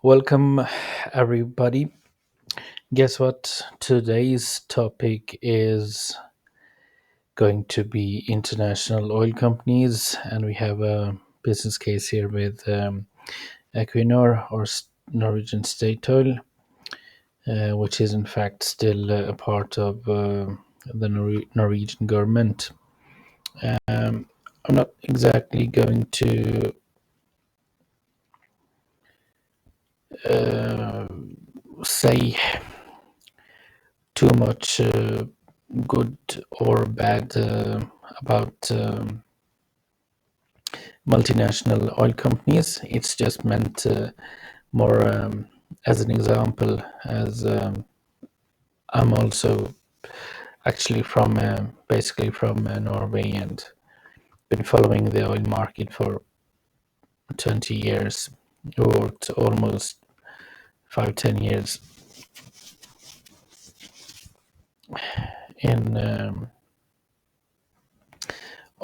Welcome, everybody. Guess what? Today's topic is going to be international oil companies, and we have a business case here with Equinor or Norwegian state oil, which is in fact still a part of the Norwegian government. I'm not exactly going to uh, say too much good or bad about multinational oil companies. It's just meant more as an example, as I'm also actually from basically from Norway and been following the oil market for 20 years or almost 5-10 years in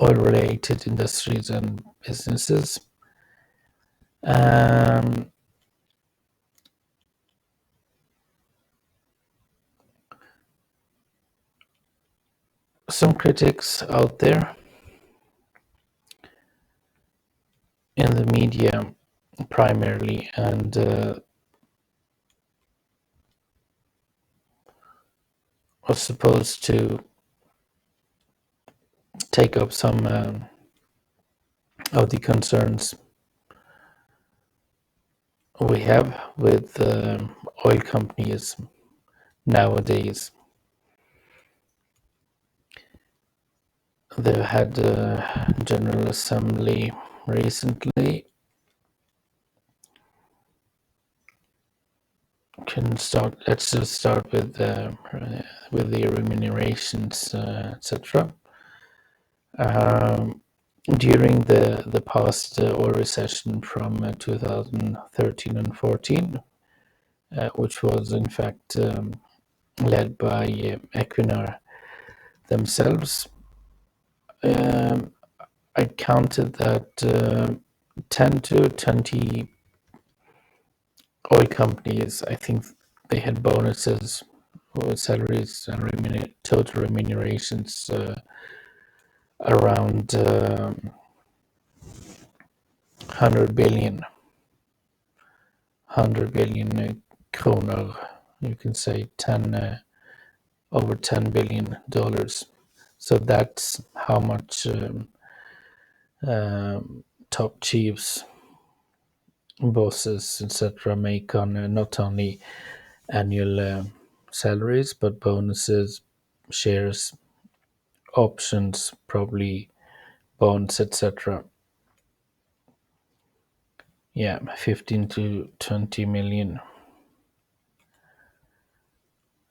oil related industries and businesses. Um, some critics out there in the media primarily and was supposed to take up some of the concerns we have with oil companies nowadays. They've had a General Assembly recently. Can start. Let's just start with the remunerations, etc. Um, during the past oil recession from 2013 and 14, which was in fact led by Equinor themselves. Um, I counted that 10 to 20 oil companies, I think they had bonuses or salaries and total remunerations around 100 billion, 100 billion kroner, you can say 10 over $10 billion. So that's how much top chiefs, bosses, etc., make on not only annual salaries but bonuses, shares, options, probably bonds, etc. Yeah, 15 to 20 million.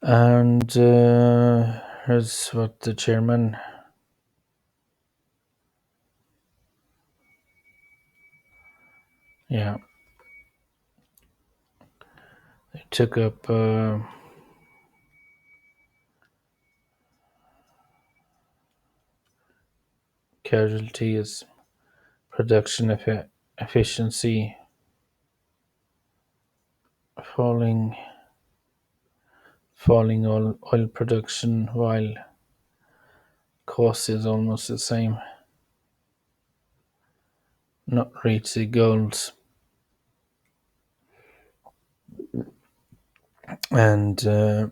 And here's what the chairman. Yeah, they took up casualties, production efficiency falling, falling oil production while cost is almost the same. Not reach the goals, and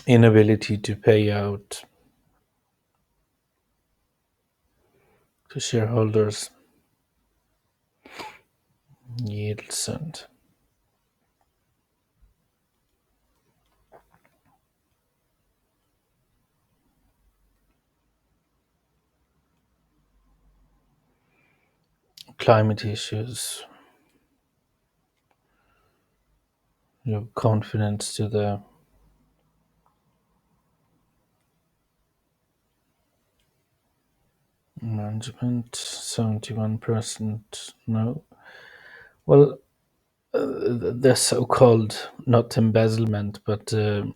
inability to pay out to shareholders, yields, and climate issues. Your confidence to the management, 71% no. Well, the so-called not embezzlement, but the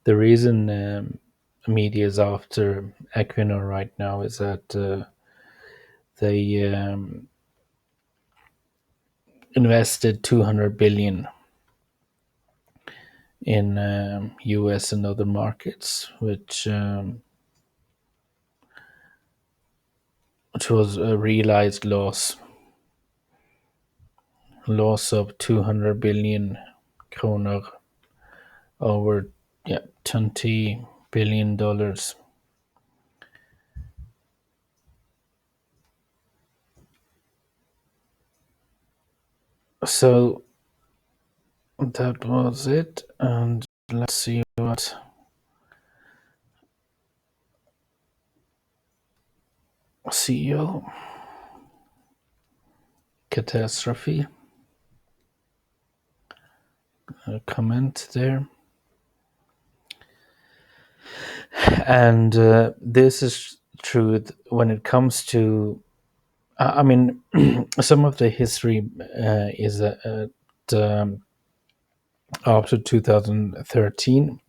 the reason media is after Equinor right now is that they invested 200 billion in US and other markets, which was a realized loss of 200 billion kroner, over, yeah, $20 billion. So that was it, and let's see what CEO catastrophe comment there. And this is true when it comes to, I mean, some of the history is that after 2013,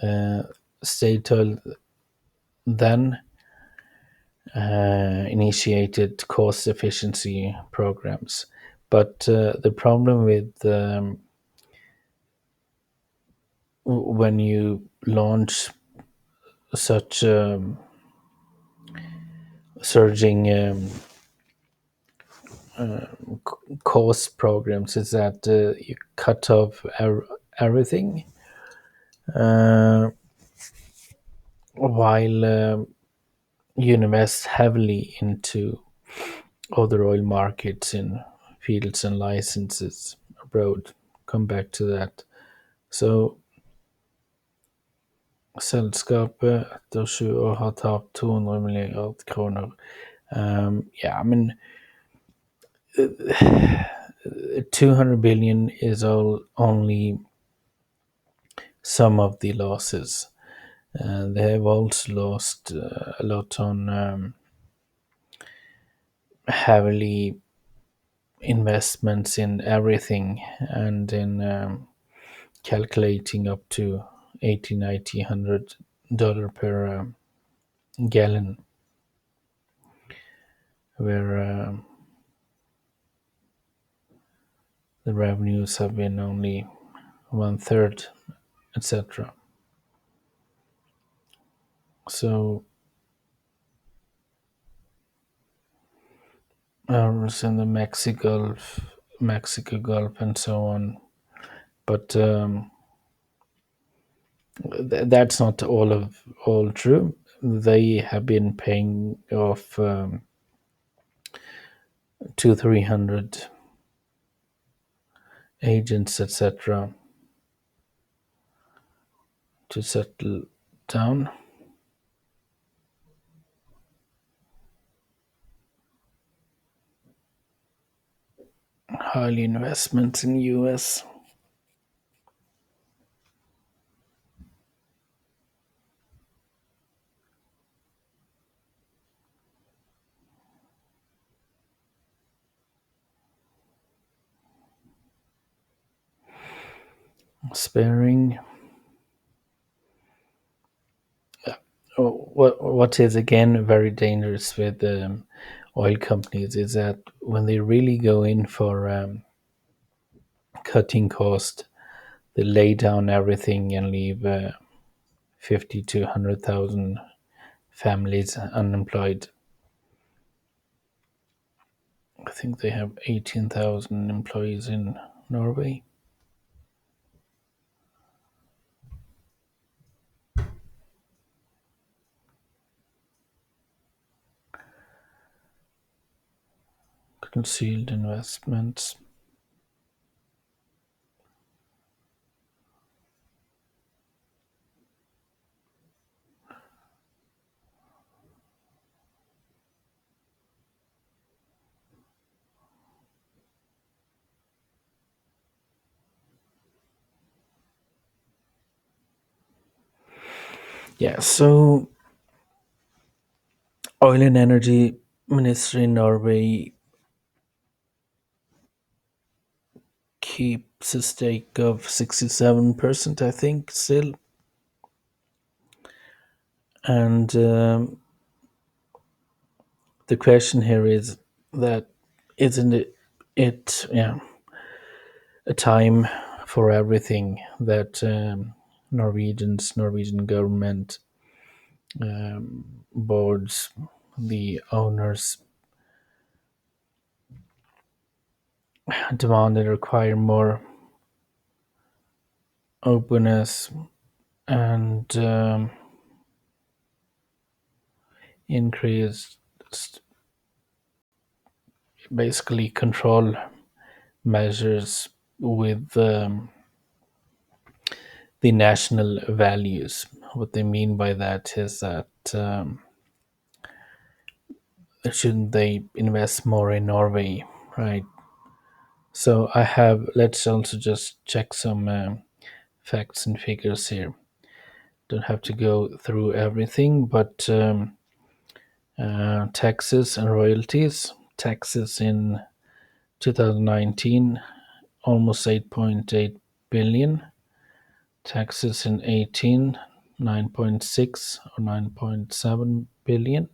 uh, Statoil then initiated cost efficiency programs. But the problem with when you launch such surging cost programs is that you cut off everything, uh, while you invest heavily into other oil markets in fields and licenses abroad. Come back to that. So selskapet etter 7 år har tapt 200 milliarder kroner. Yeah, I mean, 200 billion is only some of the losses. They have also lost a lot on heavily investments in everything, and in calculating up to 80, 90, $100 per gallon, where the revenues have been only one third, etc. So was in the Mexico Gulf, and so on. But that's not all true. They have been paying off two, 300 agents, etc., to settle down. Highly investments in US. Sparing. What is again very dangerous with oil companies is that when they really go in for cutting cost, they lay down everything and leave 50 to 100,000 families unemployed. I think they have 18,000 employees in Norway. Concealed investments. Yeah, so oil and energy ministry in Norway keeps a stake of 67%, I think, still. And The question here is that isn't it yeah, a time for everything that Norwegian government, boards, the owners demand and require more openness and increased basically control measures with the national values. What they mean by that is that shouldn't they invest more in Norway, right? So I have. Let's also just check some facts and figures here. Don't have to go through everything, but taxes and royalties. Taxes in 2019 almost 8.8 billion. Taxes in 18 9.6 or 9.7 billion.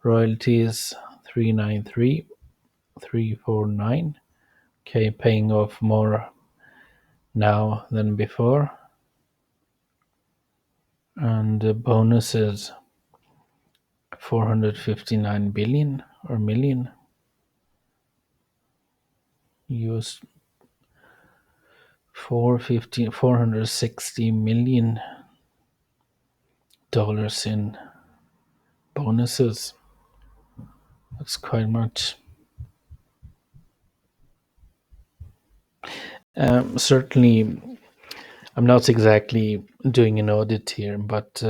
Royalties 393 349. Okay, paying off more now than before. And bonuses 459 billion or million US 460 million dollars in bonuses. That's quite much. Certainly, I'm not exactly doing an audit here, but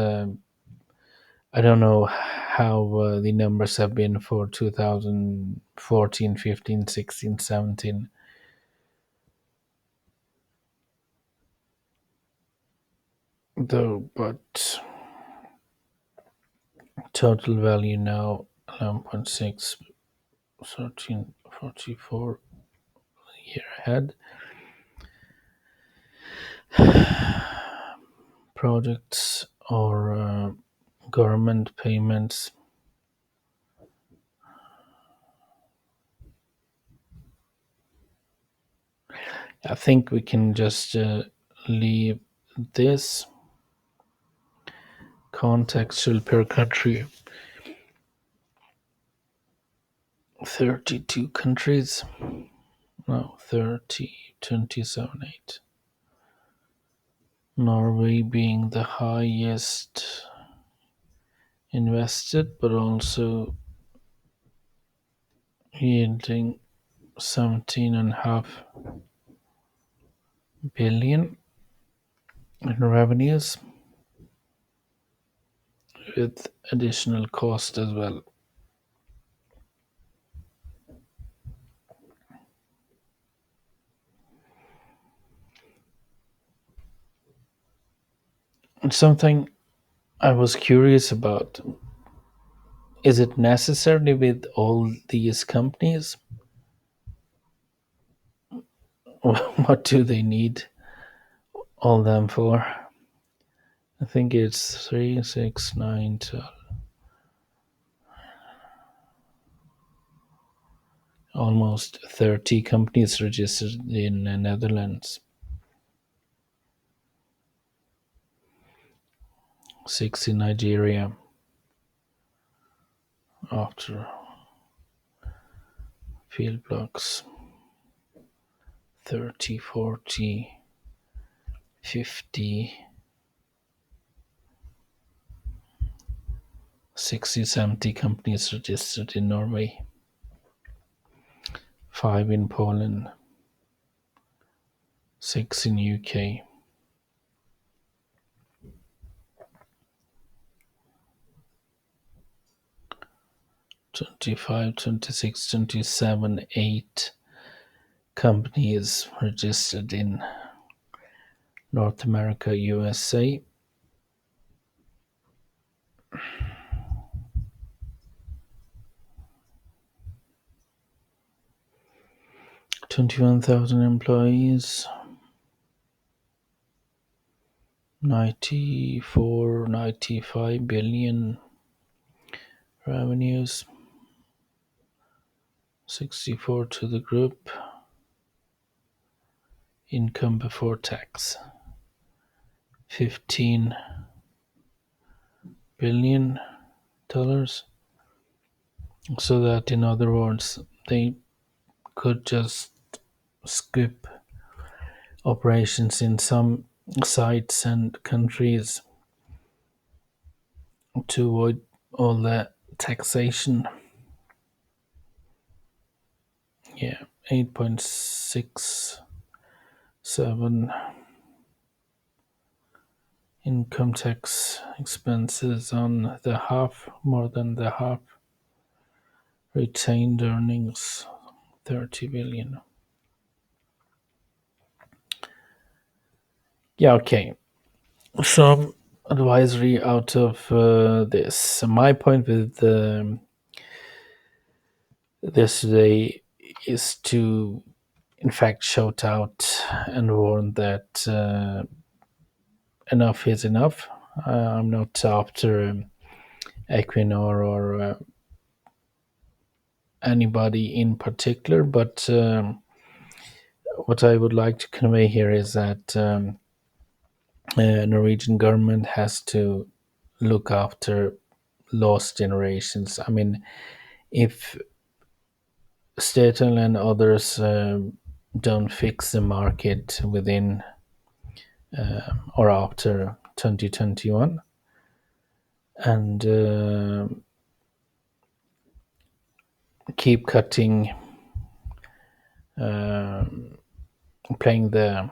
I don't know how the numbers have been for 2014, 15, 16, 17. Though, but total value now 11.6, 1344 year ahead. Projects or government payments. I think we can just leave this contextual per country. 32 countries. No, 30, 27, 8. Norway being the highest invested, but also yielding 17.5 billion in revenues with additional cost as well. And something I was curious about, is it necessary with all these companies? What do they need all them for? I think it's 3, 6, 9, 12. Almost 30 companies registered in the Netherlands, 6 in Nigeria, after field blocks 30, 40, 50, 60, 70 companies registered in Norway, 5 in Poland, 6 in UK. 25, 26, 27, 8 companies registered in North America, USA. 21,000 employees, 94, 95 billion revenues. 64 to the group. Income before tax 15 billion dollars. So that, in other words, they could just skip operations in some sites and countries to avoid all that taxation. Yeah, 8.67 income tax expenses on the half, more than the half retained earnings, 30 billion. Yeah, okay. Some advisory out of this. My point with this today is to, in fact, shout out and warn that enough is enough. I'm not after Equinor or anybody in particular, but what I would like to convey here is that Norwegian government has to look after lost generations. I mean, if Staten and others don't fix the market within or after 2021, and keep cutting, uh, playing the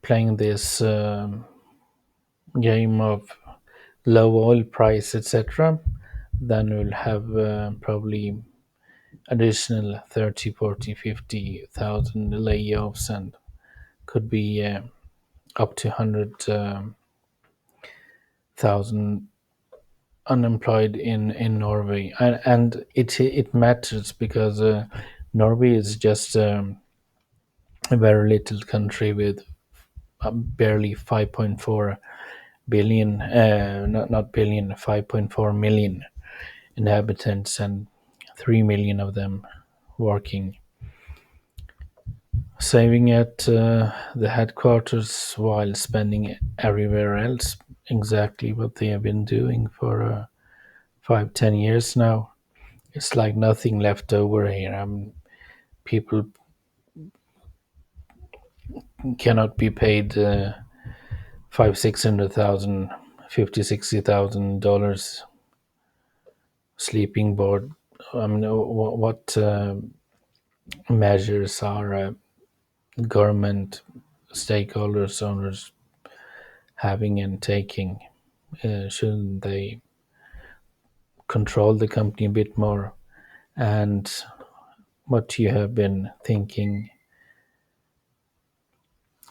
playing this game of low oil price, etc., then we'll have probably additional 30, 40, 50,000 layoffs, and could be up to 100,000 unemployed in Norway. And it matters because Norway is just a very little country with barely 5.4 billion, not billion, 5.4 million inhabitants, and 3 million of them working, saving at the headquarters while spending everywhere else. Exactly what they have been doing for 5-10 years now. It's like nothing left over here. People cannot be paid five, 600,000, 50, 60,000 dollars sleeping board. I mean, what measures are government stakeholders, owners having and taking? Shouldn't they control the company a bit more? And what you have been thinking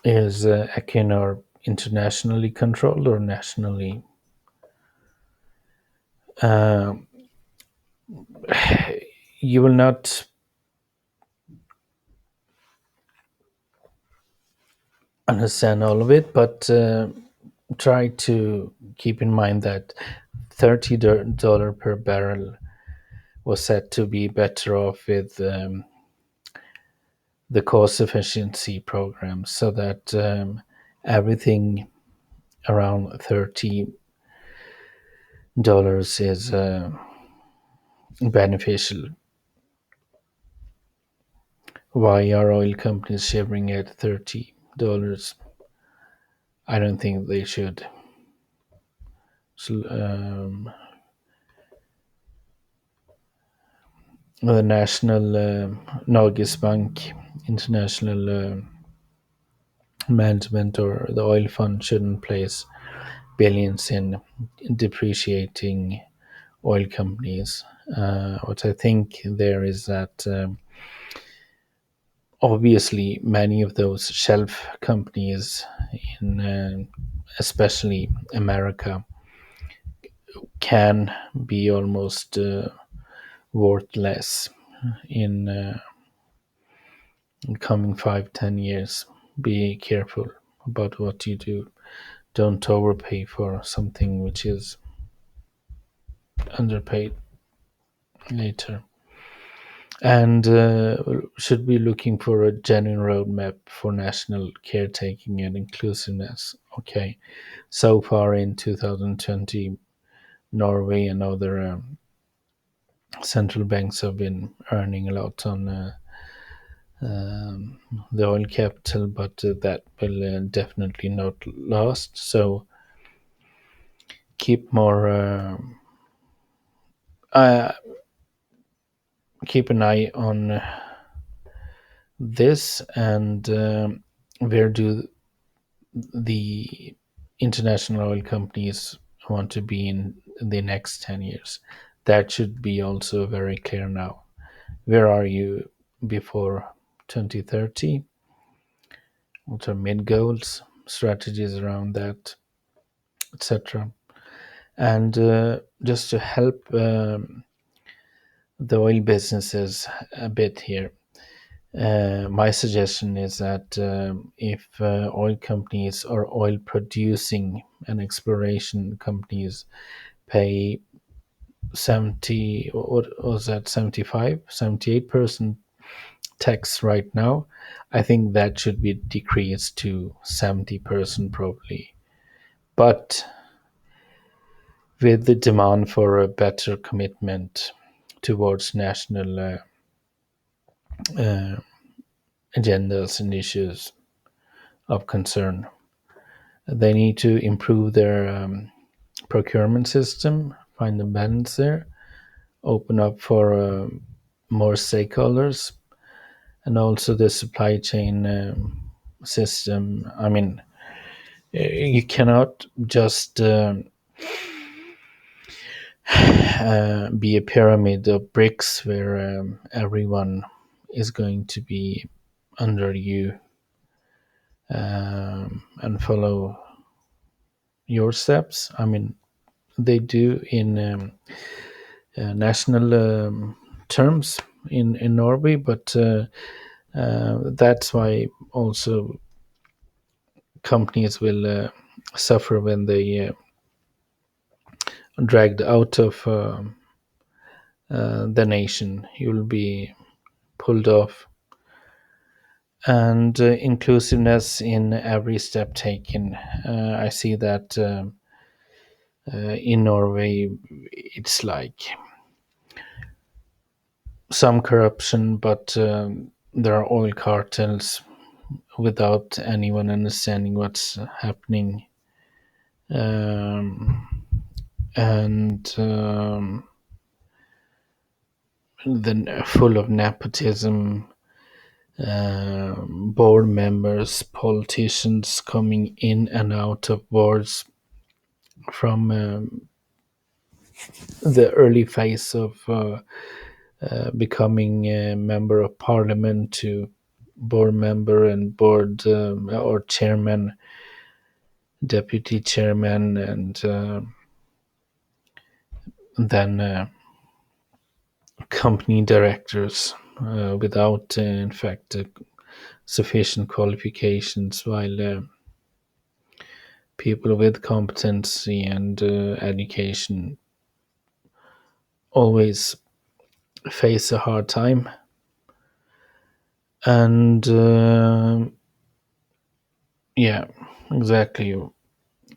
is Equinor internationally controlled or nationally? Uh, you will not understand all of it, but try to keep in mind that $30 per barrel was said to be better off with the cost efficiency program, so that everything around $30 is beneficial. Why are oil companies shivering at $30? I don't think they should. So, the national Norges Bank, international management, or the oil fund shouldn't place billions in depreciating oil companies. What I think there is that obviously many of those shelf companies in especially America can be almost worthless in coming 5-10 years. Be careful about what you do. Don't overpay for something which is underpaid. later. And should be looking for a genuine roadmap for national caretaking and inclusiveness. Okay, so far in 2020, Norway and other central banks have been earning a lot on the oil capital, but that will definitely not last. So keep more, uh, keep an eye on this, and where do the international oil companies want to be in the next 10 years? That should be also very clear now. Where are you before 2030? What are mid goals, strategies around that, etc.? And just to help the oil businesses a bit here, my suggestion is that if oil companies or oil producing and exploration companies pay 70, what was that, 75, 78% tax right now, I think that should be decreased to 70% probably. But with the demand for a better commitment towards national uh, agendas and issues of concern, they need to improve their procurement system, find a balance there, open up for more stakeholders, and also the supply chain system. I mean, you cannot just be a pyramid of bricks where everyone is going to be under you and follow your steps. I mean, they do in national terms in Norway, but that's why also companies will suffer when they dragged out of the nation. You will be pulled off, and inclusiveness in every step taken. I see that in Norway, it's like some corruption, but there are oil cartels without anyone understanding what's happening. And then full of nepotism, board members, politicians coming in and out of boards from the early phase of becoming a member of parliament to board member and board or chairman, deputy chairman, and then company directors without, in fact, sufficient qualifications, while people with competency and education always face a hard time. And yeah, exactly.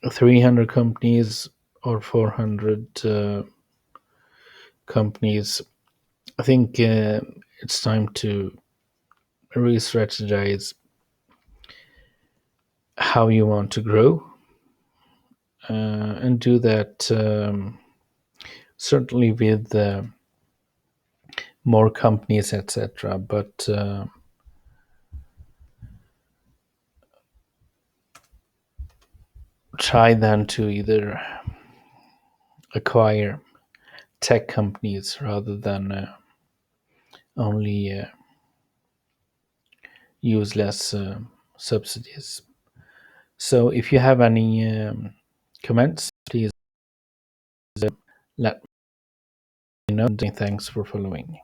300 companies or 400 companies. I think it's time to re strategize how you want to grow and do that certainly with more companies, etc. But try then to either acquire tech companies rather than only use less subsidies. So if you have any comments, please let me know. Thanks for following.